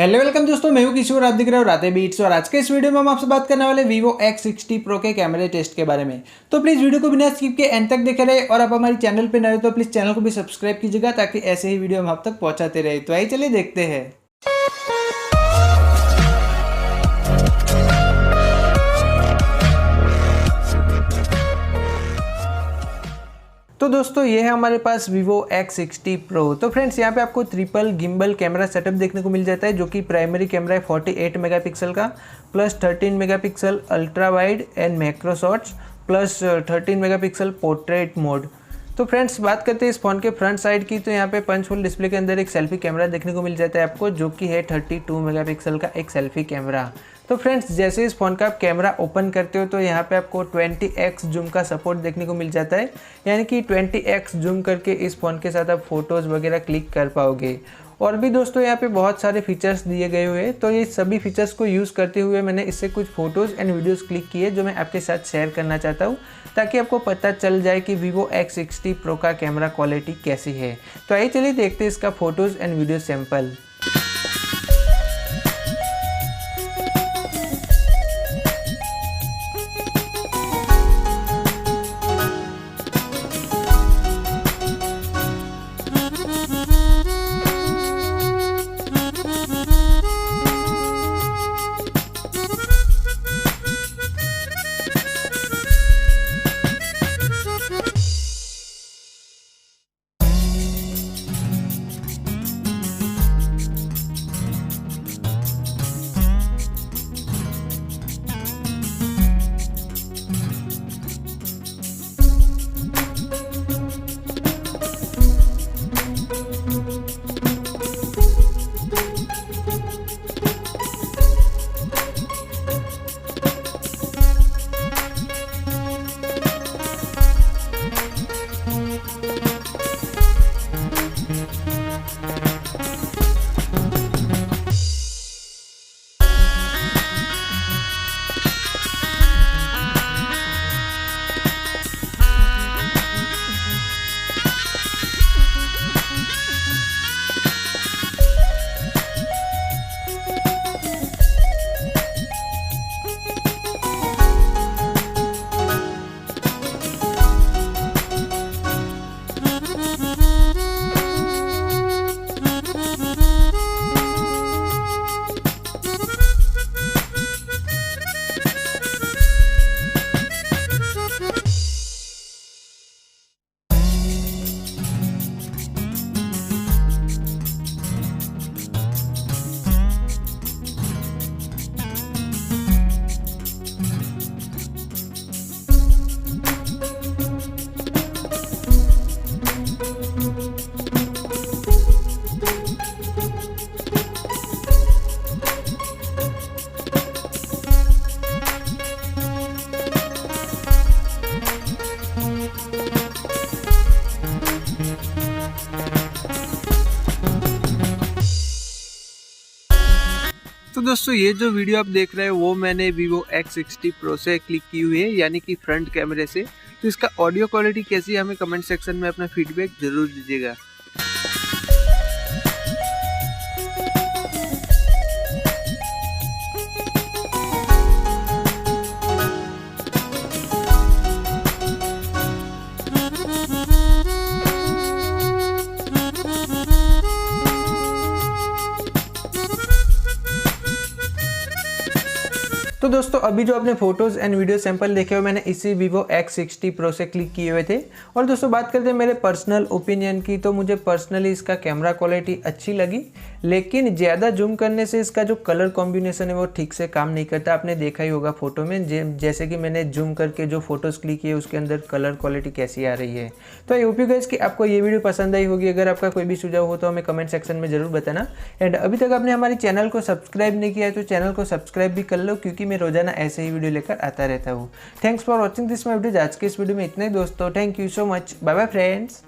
Hello welcome दोस्तों, मैं हूं किसी और आप दिख रहे हो राधे बीट्स। और आज के इस वीडियो में हम आपसे बात करने वाले Vivo X60 Pro के कैमरे टेस्ट के बारे में। तो प्लीज़ वीडियो को बिना स्किप के एंड तक देखे रहे, और आप हमारी चैनल पे नए हो तो प्लीज़ चैनल को भी सब्सक्राइब कीजिएगा ताकि ऐसे ही वीडियो हम आप तक पहुंचाते रहे। तो आइए चलिए देखते हैं। तो दोस्तों ये है हमारे पास Vivo X60 Pro। तो फ्रेंड्स यहाँ पे आपको ट्रिपल गिम्बल कैमरा सेटअप देखने को मिल जाता है, जो कि प्राइमरी कैमरा है 48 मेगापिक्सल का, plus 13 megapixel ultra wide and macro shots, plus 13 megapixel portrait mode. तो फ्रेंड्स बात करते हैं इस फ़ोन के फ्रंट साइड की, तो यहाँ पे पंच होल डिस्प्ले के अंदर एक सेल्फी कैमरा देखने को मिल जाता है आपको, जो कि है 32 मेगापिक्सल का एक सेल्फी कैमरा। तो फ्रेंड्स जैसे इस फ़ोन का आप कैमरा ओपन करते हो तो यहाँ पे आपको 20x जूम का सपोर्ट देखने को मिल जाता है, यानी कि 20x जूम करके इस फ़ोन के साथ आप फोटोज़ वगैरह क्लिक कर पाओगे। और भी दोस्तों यहाँ पे बहुत सारे फीचर्स दिए गए हुए हैं, तो ये सभी फीचर्स को यूज़ करते हुए मैंने इससे कुछ फ़ोटोज़ एंड वीडियोज़ क्लिक किए जो मैं आपके साथ शेयर करना चाहता हूँ, ताकि आपको पता चल जाए कि Vivo X60 Pro का कैमरा क्वालिटी कैसी है। तो आइए चलिए देखते हैं इसका फ़ोटोज़ एंड वीडियो सैम्पल। तो दोस्तों ये जो वीडियो आप देख रहे हैं वो मैंने Vivo X60 Pro से क्लिक की हुई है, यानी कि फ्रंट कैमरे से। तो इसका ऑडियो क्वालिटी कैसी है हमें कमेंट सेक्शन में अपना फीडबैक जरूर दीजिएगा। तो दोस्तों अभी जो आपने फोटोज़ एंड वीडियो सैंपल देखे हुए मैंने इसी Vivo X60 Pro से क्लिक किए हुए थे। और दोस्तों बात करते हैं मेरे पर्सनल ओपिनियन की, तो मुझे पर्सनली इसका कैमरा क्वालिटी अच्छी लगी, लेकिन ज़्यादा जूम करने से इसका जो कलर कॉम्बिनेशन है वो ठीक से काम नहीं करता। आपने देखा ही होगा फोटो में, जैसे कि मैंने जूम करके जो फोटोज़ क्लिक किए उसके अंदर कलर क्वालिटी कैसी आ रही है। तो आई होप यू गाइस कि आपको ये वीडियो पसंद आई होगी। अगर आपका कोई भी सुझाव हो तो हमें कमेंट सेक्शन में ज़रूर बताना। एंड अभी तक आपने हमारे चैनल को सब्सक्राइब नहीं किया है तो चैनल को सब्सक्राइब भी कर लो, क्योंकि मैं रोजाना ऐसे ही वीडियो लेकर आता रहता हूँ। Thanks for watching this my video. आज के इस वीडियो में इतना ही दोस्तों। Thank you so much. Bye bye friends.